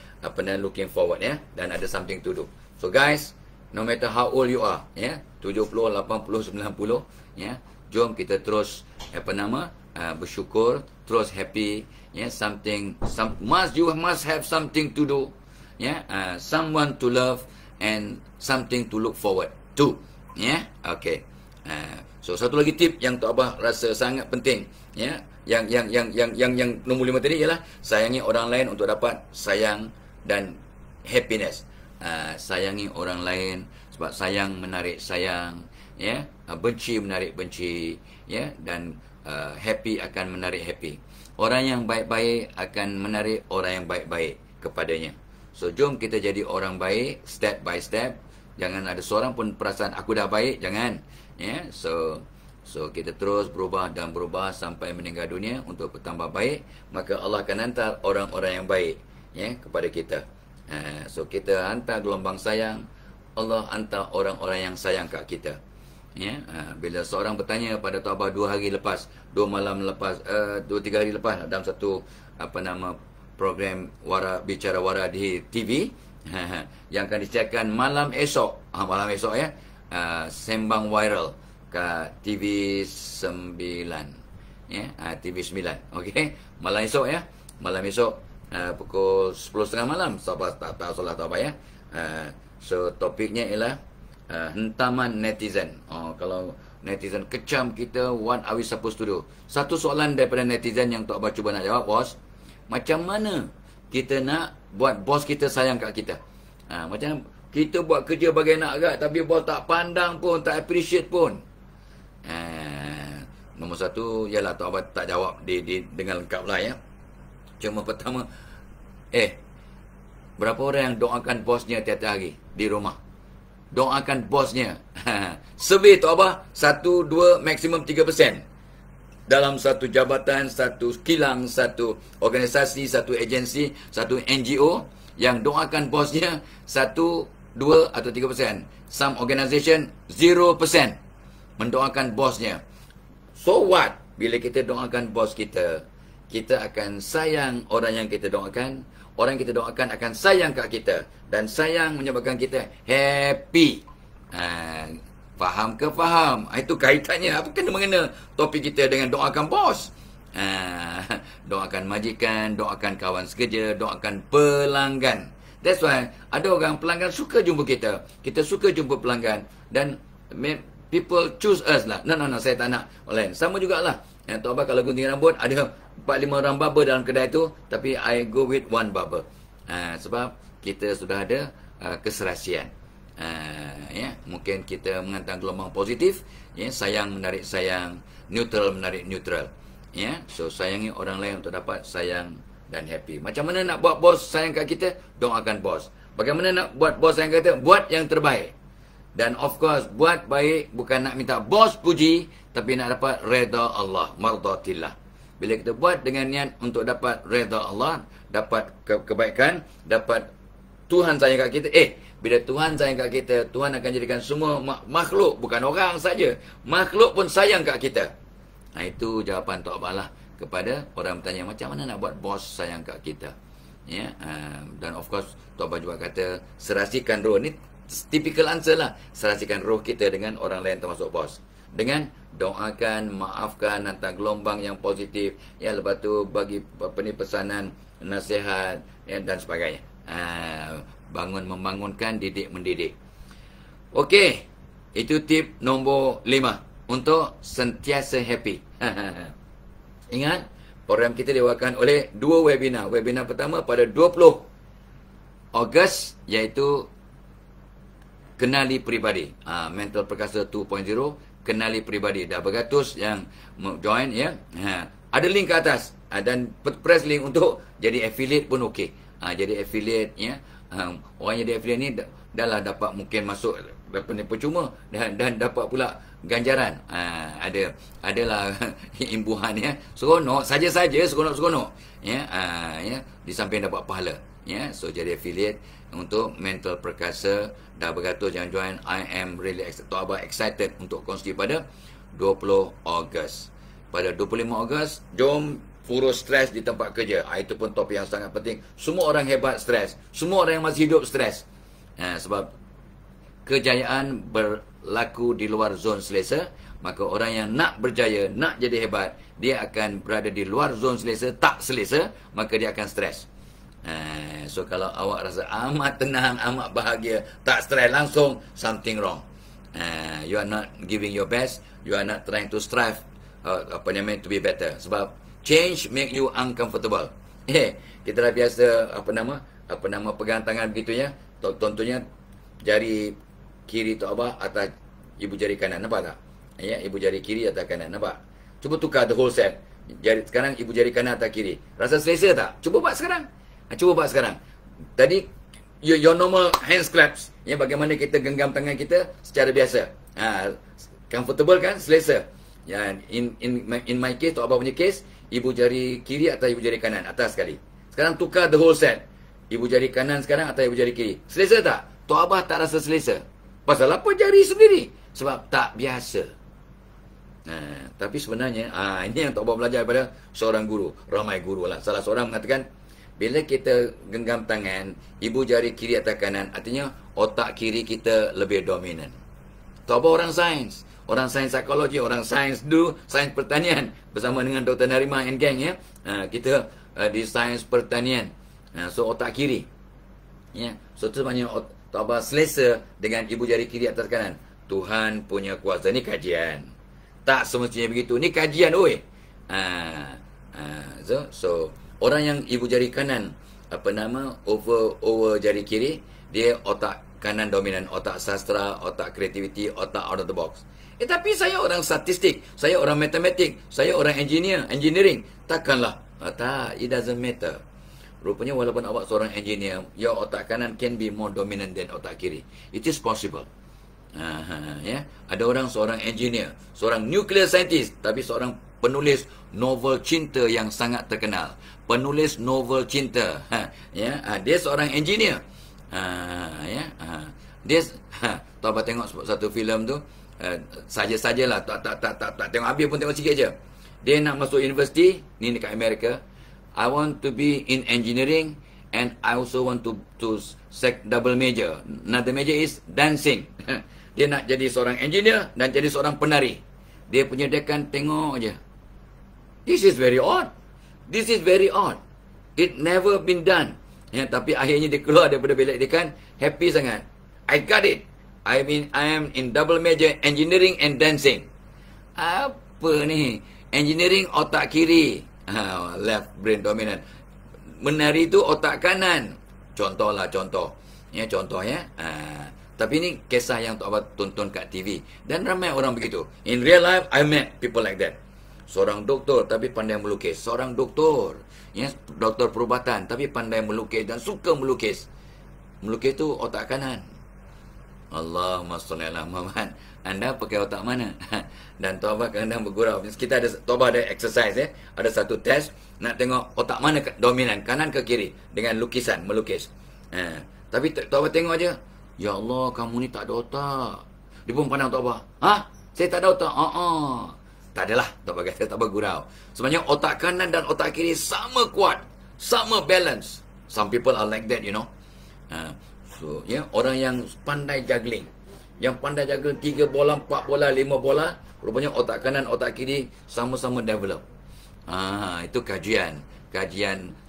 looking forward, ya, dan ada something to do. So guys, no matter how old you are, ya, 70, 80, 90, ya, jom kita terus bersyukur, terus happy, ya, you must have something to do, ya, someone to love and something to look forward to, ya. Okay. So satu lagi tip yang Tok Abah rasa sangat penting, ya, yang nombor 5 tadi ialah sayangi orang lain untuk dapat sayang dan happiness. Sayangi orang lain sebab sayang menarik sayang, ya, benci menarik benci, ya, dan happy akan menarik happy. Orang yang baik-baik akan menarik orang yang baik-baik kepadanya. So jom kita jadi orang baik step by step. Jangan ada seorang pun perasaan aku dah baik, jangan, ya. So kita terus berubah dan berubah sampai meninggal dunia untuk bertambah baik, maka Allah akan hantar orang-orang yang baik, ya, kepada kita. So kita hantar gelombang sayang, Allah hantar orang-orang yang sayang kat kita, ya. Bila seorang bertanya pada Tok Abah 2 hari lepas, 2 malam lepas, 2-3 hari lepas dalam satu program bicara wara di TV yang akan disiarkan malam esok, ya, sembang viral kat TV 9, ya, TV 9. Okey, malam esok, ya, malam esok pukul 10.30 malam, tak tahu salah Tok Abah, ya. So topiknya ialah hentaman netizen. Kalau netizen kecam kita, what are we supposed to do? Satu soalan daripada netizen yang Tok Abah cuba nak jawab, bos, macam mana kita nak buat bos kita sayang kat kita? Macam kita buat kerja bagai nak agak, tapi bos tak pandang pun, tak appreciate pun. Nombor 1 ialah Tok Abah tak jawab dengan lengkap lah, ya. Cuma pertama, berapa orang yang doakan bosnya tiap-tiap hari di rumah? Doakan bosnya. Survey Tok Abah, 1, 2, maksimum 3%. Dalam satu jabatan, satu kilang, satu organisasi, satu agensi, satu NGO yang doakan bosnya 1, 2 atau 3%. Some organisation 0% mendoakan bosnya. So what? Bila kita doakan bos kita, kita akan sayang orang yang kita doakan. Orang yang kita doakan akan sayang kat kita. Dan sayang menyebabkan kita happy. Faham ke faham? Itu kaitannya. Apa kena mengena topik kita dengan doakan bos? Doakan majikan, doakan kawan sekerja, doakan pelanggan. That's why ada orang pelanggan suka jumpa kita. Kita suka jumpa pelanggan. Dan people choose us lah. No, saya tak nak online. Sama jugalah. Tok Abah kalau gunting rambut, ada 4-5 orang barber dalam kedai tu, tapi I go with one barber. Sebab kita sudah ada keserasian. Ya, mungkin kita menghantar gelombang positif, ya, sayang menarik sayang, neutral menarik neutral, ya. So sayangi orang lain untuk dapat sayang dan happy. Macam mana nak buat bos sayang kat kita? Doakan bos. Bagaimana nak buat bos sayang kat kita? Buat yang terbaik. Dan of course, buat baik bukan nak minta bos puji, tapi nak dapat redha Allah, mardatillah. Bila kita buat dengan niat untuk dapat redha Allah, dapat kebaikan, dapat Tuhan sayang kat kita. Bila Tuhan sayang kat kita, Tuhan akan jadikan semua makhluk, bukan orang saja, makhluk pun sayang kat kita. Itu jawapan Tok Abah lah kepada orang bertanya, macam mana nak buat bos sayang kat kita, ya. Dan of course Tok Abah juga kata, serasikan roh. Ni typical answer lah. Serasikan roh kita dengan orang lain termasuk bos, dengan doakan, maafkan, hantar gelombang yang positif, ya. Lepas tu bagi pesanan, nasihat, ya, dan sebagainya. Bangun membangunkan, didik mendidik. Okey, Itu tip nombor 5 untuk sentiasa happy. Ingat, program kita diwakilkan oleh 2 webinar. Webinar pertama pada 20 Ogos, iaitu kenali peribadi. Mental Perkasa 2.0, kenali peribadi. Dah beratus yang join, ya. Ada link ke atas. Dan press link untuk jadi affiliate pun okey. Jadi affiliate, ya. Orang jadi affiliate ni dah lah dapat mungkin masuk percuma dan dapat pula ganjaran. Adalah imbuhan, ya. Seronok saja-saja, seronok-seronok, ya. Ya, di samping dapat pahala, ya. So jadi affiliate untuk Mental Perkasa. Dah beratus yang join. I am really excited untuk kongsi pada 20 Ogos. Pada 25 Ogos, jom urus stres di tempat kerja. Itu pun topik yang sangat penting. Semua orang hebat stres. Semua orang yang masih hidup stres. Sebab kejayaan berlaku di luar zon selesa. Maka orang yang nak berjaya, nak jadi hebat, dia akan berada di luar zon selesa, tak selesa, maka dia akan stres. So kalau awak rasa amat tenang, amat bahagia, tak stres, langsung something wrong. You are not giving your best. You are not trying to strive to be better. Sebab change make you uncomfortable. Kita dah biasa pegang tangan begitu, ya. Contohnya jari kiri tu abah atas ibu jari kanan, nampak tak? Ya, ibu jari kiri atas kanan, nampak? Cuba tukar the whole set. Sekarang ibu jari kanan atas kiri. Rasa selesa tak? Cuba buat sekarang. Cuba buat sekarang. Tadi your normal hands claps, ya, bagaimana kita genggam tangan kita secara biasa. Comfortable kan? Selesa. Ya, in my case, tu abah punya case, ibu jari kiri atau ibu jari kanan, atas sekali. Sekarang tukar the whole set. Ibu jari kanan sekarang atau ibu jari kiri. Selesa tak? Tok Abah tak rasa selesa. Pasal apa jari sendiri? Sebab tak biasa. Tapi sebenarnya, ini yang Tok Abah belajar daripada seorang guru. Ramai guru lah. Salah seorang mengatakan, bila kita genggam tangan, ibu jari kiri atau kanan, artinya otak kiri kita lebih dominan. Tok Abah orang sains. Orang sains psikologi, orang sains sains pertanian. Bersama dengan Dr. Narima and gang, ya. Kita di sains pertanian. So otak kiri, ya. So tu sebenarnya Tok Abah selesa dengan ibu jari kiri atas kanan. Tuhan punya kuasa. Ni kajian. Tak semestinya begitu. Ni kajian, oi. So orang yang ibu jari kanan, over jari kiri, dia otak kanan dominan, otak sastra, otak kreativiti, otak out of the box. Tapi saya orang statistik, saya orang matematik, saya orang engineering. Takkanlah. Tak, it doesn't matter. Rupanya walaupun awak seorang engineer, your otak kanan can be more dominant than otak kiri. It is possible. Ya, ada orang seorang engineer, seorang nuclear scientist, tapi seorang penulis novel cinta yang sangat terkenal. Penulis novel cinta. Ya, dia seorang engineer. Dia tahu apa, tengok satu filem tu, saja-sajalah, tak tengok habis pun, tengok sikit je. Dia nak masuk universiti ni dekat Amerika. I want to be in engineering and I also want to double major. Another major is dancing. Dia nak jadi seorang engineer dan jadi seorang penari. Dia punya dekan tengok je. This is very odd. This is very odd. It never been done. Ya, tapi akhirnya dia keluar daripada bilik dekan, happy sangat. I got it. I am in double major engineering and dancing. Apa ni? Engineering otak kiri. Left brain dominant. Menari tu otak kanan. Contoh. Ya, contoh, ya. Tapi ni kisah yang Tok Abah tonton kat TV. Dan ramai orang begitu. In real life, I met people like that. Seorang doktor tapi pandai melukis. Seorang doktor, ya, doktor perubatan tapi pandai melukis dan suka melukis. Melukis tu otak kanan. Allahumma shalli ala Muhammad. Anda pakai otak mana? Dan Tok Abah kadang bergurau. Kita ada, Tok Abah ada exercise, ya. Ada satu test nak tengok otak mana dominan, kanan ke kiri, dengan lukisan, melukis. Tapi Tok Abah tengok aja. Ya Allah, kamu ni tak ada otak. Dia pun pandang Tok Abah. Saya tak ada otak. Tak adalah, Tok Abah kata, Tok Abah gurau. Sebenarnya otak kanan dan otak kiri sama kuat, sama balance. Some people are like that, you know. So, ya, orang yang pandai juggling, yang pandai jaga 3 bola, 4 bola, 5 bola, rupanya otak kanan, otak kiri sama-sama develop. Itu kajian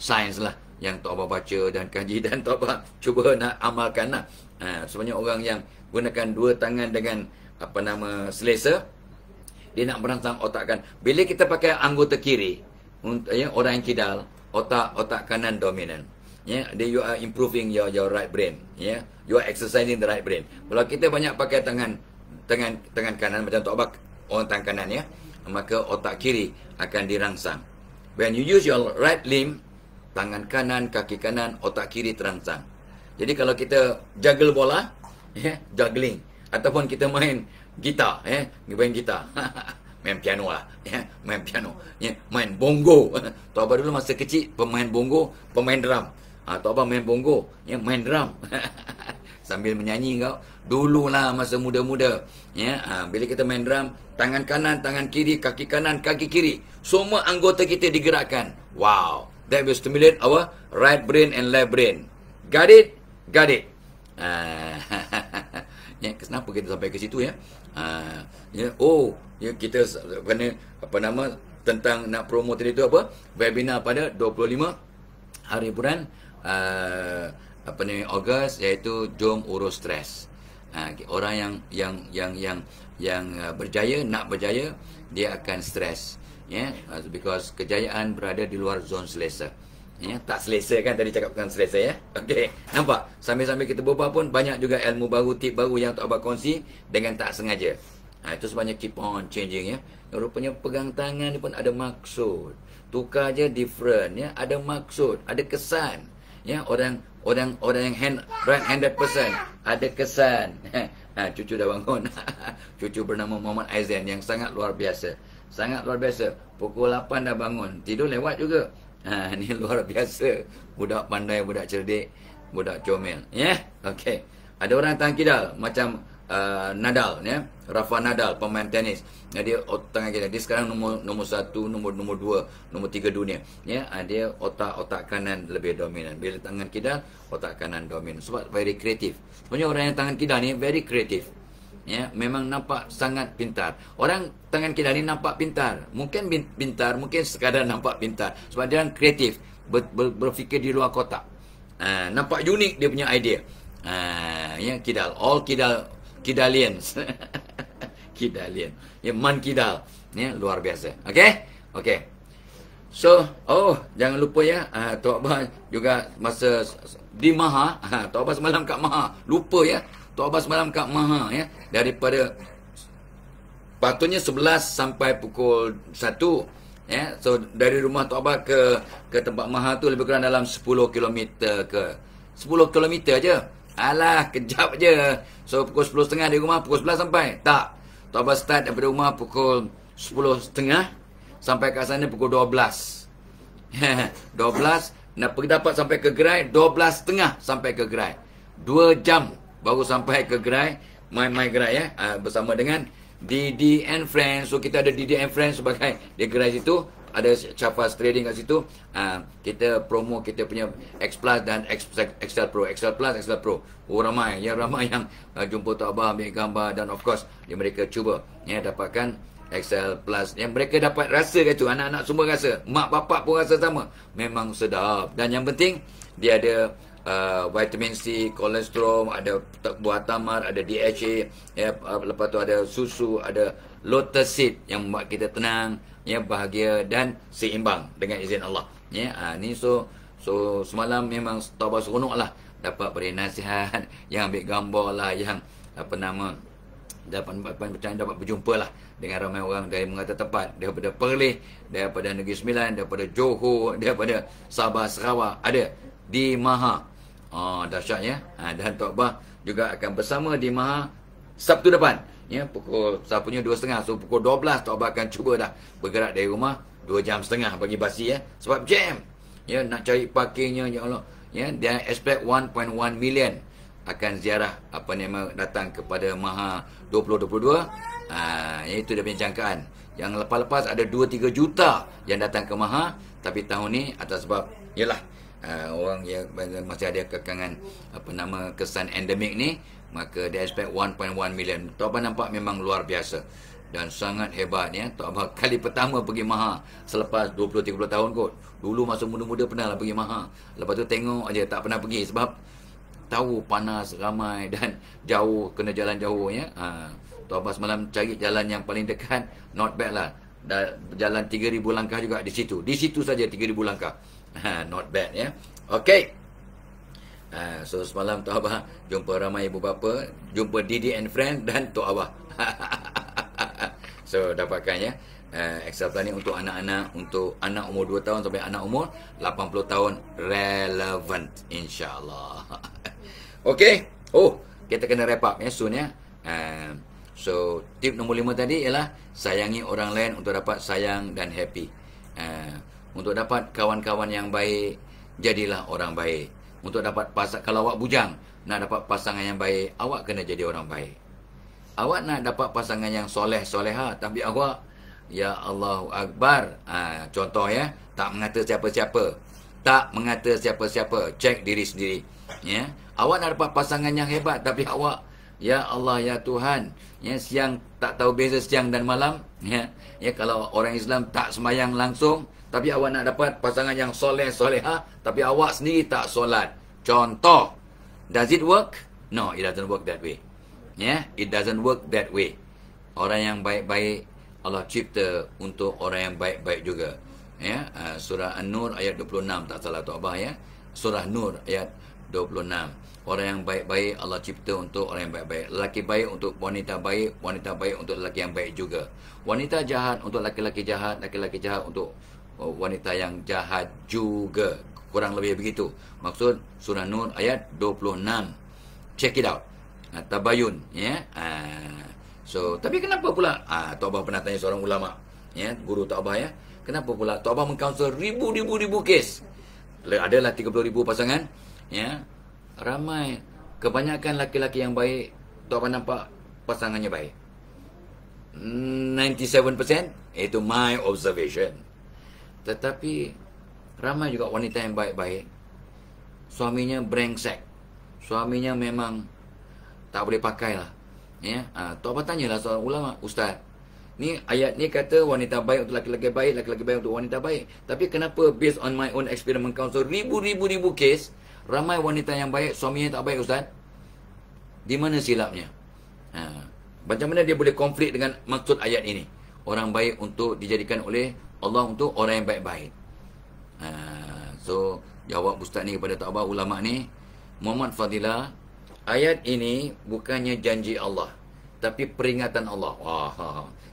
sains lah yang Tok Abah baca dan kaji, dan Tok Abah cuba nak amalkan lah. Sebenarnya orang yang gunakan 2 tangan dengan apa nama, selesa, dia nak merangsang otak kanan. Bila kita pakai anggota kiri, orang yang kidal, otak kanan dominan. Then you are improving your right brain. You are exercising the right brain. Kalau kita banyak pakai tangan kanan macam Tok Bak, orang tangan kanan maka otak kiri akan dirangsang. When you use your right limb, tangan kanan, kaki kanan, otak kiri terangsang. Jadi kalau kita juggle bola, juggling, ataupun kita main gitar, main gitar, main piano lah, main piano, main bongo. Tok Abah dulu masa kecil pemain bongo, pemain drum. Tok Abah main bongo, main drum. Sambil menyanyi kau. Dululah masa muda-muda. Bila kita main drum, tangan kanan, tangan kiri, kaki kanan, kaki kiri, semua anggota kita digerakkan. Wow, that will stimulate our right brain and left brain. Got it? Got it. Kenapa kita sampai ke situ kita kena tentang nak promote tadi tu webinar pada 25 hari bulan Ogos, iaitu jom urus stres. Orang yang berjaya, nak berjaya, dia akan stres, because kejayaan berada di luar zon selesa. Tak selesa kan tadi cakapkan selesa Okey, nampak? Sambil-sambil kita berbual pun banyak juga ilmu baru, tip baru yang Tok Abah kongsi dengan tak sengaja. Itu sebabnya keep on changing Rupanya pegang tangan ni pun ada maksud. Tukar je different ada maksud, ada kesan. Orang yang right-handed person ada kesan. Cucu dah bangun. Cucu bernama Muhammad Aizan yang sangat luar biasa. Sangat luar biasa. Pukul 8 dah bangun. Tidur lewat juga. Ni luar biasa. Budak pandai, budak cerdik, budak comel. Okey. Ada orang tangan kidal macam Nadal, Rafa Nadal, pemain tenis. Dia tangan kidal. Dia sekarang nombor 1, nombor 2, nombor 3 dunia. Dia otak kanan lebih dominan. Bila tangan kidal, otak kanan dominan. Sebab very kreatif. Sebenarnya orang yang tangan kidal ni very kreatif. Memang nampak sangat pintar. Orang tangan kidal ni nampak pintar. Mungkin pintar, mungkin sekadar nampak pintar. Sebab dia kreatif, berfikir di luar kotak. Nampak unik dia punya idea. Kidal, all kidalians. Kidalian. Man kidal. Luar biasa. Okey. So, jangan lupa Tok Abah juga masa di Maha, Tok Abah semalam kat Maha. Lupa Tok Abah semalam kat Maha daripada patutnya 11 sampai pukul 1. So dari rumah Tok Abah ke tempat Maha tu lebih kurang dalam 10 km ke 10 km aja. Alah, kejap je. So pukul 10.30 di rumah, pukul 11 sampai. Tak. Tok Abah start daripada rumah pukul 10.30 sampai kat sana pukul 12. 12 nak pergi dapat sampai ke gerai 12.30 sampai ke gerai. 2 jam baru sampai ke gerai, my gerai bersama dengan Didi and Friends. So kita ada Didi and Friends sebagai di gerai situ. Ada Chafas Trading kat situ. Kita promo kita punya X Plus dan Excel Pro, Excel Plus, Excel Pro. Ramai yang jumpa Tok Abah ambil gambar, dan of course mereka cuba dapatkan Excel Plus. Yang mereka dapat rasa kat tu, anak-anak semua rasa, mak bapak pun rasa sama. Memang sedap. Dan yang penting dia ada vitamin C, kolesterol, ada buah tamar, ada DHA, lepas tu ada susu, ada lotus seed yang membuat kita tenang, bahagia dan seimbang dengan izin Allah. Ni so semalam memang Tok Abah seronok lah dapat beri nasihat, yang ambil gambar lah, yang dapat berjumpa lah dengan ramai orang dari mengata tempat, daripada Perlis, daripada Negeri Sembilan, daripada Johor, daripada Sabah, Sarawak, ada di Maha. Dahsyatnya. Dan Tok Abah juga akan bersama di Maha Sabtu depan. Pukul Sabtunya 2.30. So pukul 12 Tok Abah akan cuba dah bergerak dari rumah 2.5 jam bagi basi sebab jam. Nak cari parkingnya, ya Allah. Dia expect 1.1 million akan ziarah datang kepada Maha 2022. Itu dia punya jangkaan. Yang lepas-lepas ada 2-3 juta yang datang ke Maha, tapi tahun ni atas sebab orang yang masih ada kekangan kesan endemik ni, maka dia expect 1.1 million. Tok Abah nampak memang luar biasa dan sangat hebat. Tok Abah kali pertama pergi Maha selepas 20-30 tahun kot. Dulu masa muda-muda pernah lah pergi Maha, lepas tu tengok aja, tak pernah pergi sebab tahu panas ramai dan jauh, kena jalan jauh Tok Abah semalam cari jalan yang paling dekat, not bad lah. Jalan 3,000 langkah juga di situ. Di situ saja 3,000 langkah. Not bad ya. Okay. So semalam Tok Abah jumpa ramai ibu bapa, jumpa Didi and friend dan Tok Abah. So dapatkan ya. Extra planning untuk anak-anak, untuk anak umur 2 tahun sampai anak umur 80 tahun relevant insya-Allah. Okay. Oh, kita kena wrap up ya soon ya. So tip nombor 5 tadi ialah sayangi orang lain untuk dapat sayang dan happy. Untuk dapat kawan-kawan yang baik, jadilah orang baik. Untuk dapat kalau awak bujang nak dapat pasangan yang baik, awak kena jadi orang baik. Awak nak dapat pasangan yang soleh soleha, tapi awak ya Allahu Akbar. Contoh ya, tak mengata siapa-siapa. Tak mengata siapa-siapa. Cek diri sendiri. Ya. Awak nak dapat pasangan yang hebat, tapi awak ya Allah ya Tuhan, ya siang tak tahu beza siang dan malam. Ya, kalau orang Islam tak sembahyang langsung, tapi awak nak dapat pasangan yang soleh soleha, tapi awak sendiri tak solat. Contoh, does it work? No, it doesn't work that way. Ya, it doesn't work that way. Orang yang baik-baik Allah cipta untuk orang yang baik-baik juga. Ya, surah An-Nur ayat 26 tak salah Tok Abah ya. Surah Nur ayat 26. Orang yang baik-baik Allah cipta untuk orang yang baik-baik. Lelaki baik untuk wanita baik, wanita baik untuk lelaki yang baik juga. Wanita jahat untuk lelaki-lelaki jahat, lelaki-lelaki jahat untuk wanita yang jahat juga. Kurang lebih begitu. Maksud surah Nur ayat 26. Check it out. Tabayun ya. So, tapi kenapa pula Tok Abah pernah tanya seorang ulama, ya, guru Tok Abah ya, kenapa pula Tok Abah mengkaunsul ribu kes? Adalah 30,000 pasangan, ya. Ramai, kebanyakan laki-laki yang baik Tok Abah nampak pasangannya baik. 97% itu my observation. Tetapi ramai juga wanita yang baik-baik, suaminya brengsek. Suaminya memang tak boleh pakai lah. Ya, Tok Abah tanyalah seorang ulama, Ustaz, ni ayat ni kata wanita baik untuk laki-laki baik, laki-laki baik untuk wanita baik. Tapi kenapa based on my own experiment counsel ribu kes, ramai wanita yang baik, suaminya tak baik Ustaz? Di mana silapnya? Macam mana dia boleh konflik dengan maksud ayat ini? Orang baik untuk dijadikan oleh Allah untuk orang yang baik-baik. So, jawab Ustaz ni kepada Tok Abah ulama ni, Muhammad Fadilah, ayat ini bukannya janji Allah, tapi peringatan Allah.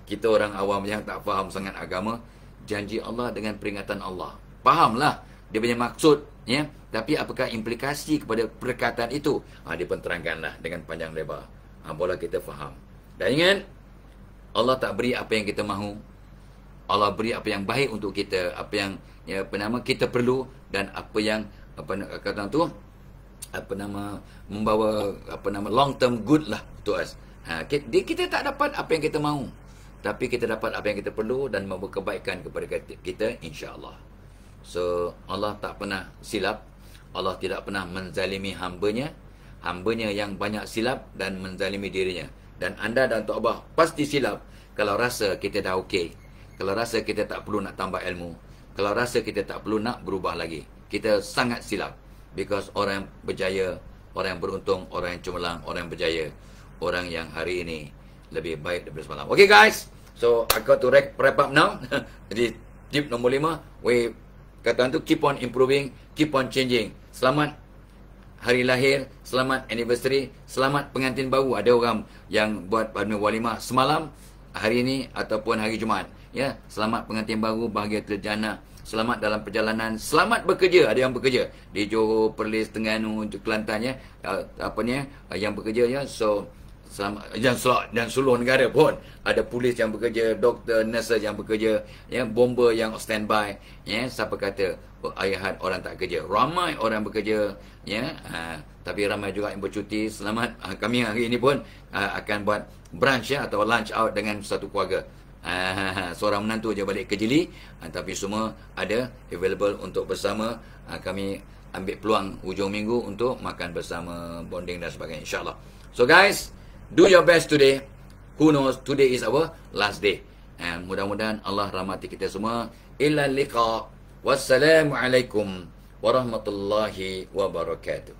Kita orang awam yang tak faham sangat agama, janji Allah dengan peringatan Allah. Fahamlah dia punya maksud, ya. Tapi apakah implikasi kepada perkataan itu? Dia penerangkanlah dengan panjang lebar. Boleh kita faham. Dan ingat, Allah tak beri apa yang kita mahu. Allah beri apa yang baik untuk kita, apa yang kita perlu, dan apa yang kata tu membawa long term good lah to us. Kita tak dapat apa yang kita mahu, tapi kita dapat apa yang kita perlu dan membawa kebaikan kepada kita insya-Allah. So Allah tak pernah silap. Allah tidak pernah menzalimi hambanya yang banyak silap dan menzalimi dirinya. Dan anda dan Tok Abah pasti silap kalau rasa kita dah okey, kalau rasa kita tak perlu nak tambah ilmu, kalau rasa kita tak perlu nak berubah lagi. Kita sangat silap. Because orang yang berjaya, orang yang beruntung, orang yang cemerlang, orang yang berjaya, orang yang hari ini lebih baik daripada semalam. Okay guys, so I got to wrap up now. Jadi tip nombor 5, kata tu keep on improving, keep on changing. Selamat hari lahir, selamat anniversary, selamat pengantin baru. Ada orang yang buat walimah semalam, hari ini ataupun hari Jumaat. Ya, selamat pengantin baru, bahagia terjana. Selamat dalam perjalanan, selamat bekerja. Ada yang bekerja di Johor, Perlis, Terengganu, Kelantan ya, yang bekerja ya. So selamat, dan seluruh negara pun ada polis yang bekerja, doktor, nurse yang bekerja, ya, bomber yang standby, ya. Siapa kata ayat orang tak kerja? Ramai orang bekerja, ya. Tapi ramai juga yang bercuti. Selamat. Kami hari ini pun akan buat brunch ya, atau lunch out dengan satu keluarga. Seorang menantu je balik ke Jili, tapi semua ada available untuk bersama. Kami ambil peluang hujung minggu untuk makan bersama, bonding dan sebagainya, insyaAllah. So guys, do your best today. Who knows, today is our last day. And mudah-mudahan Allah rahmati kita semua. Illa liqa. Wassalamualaikum warahmatullahi wabarakatuh.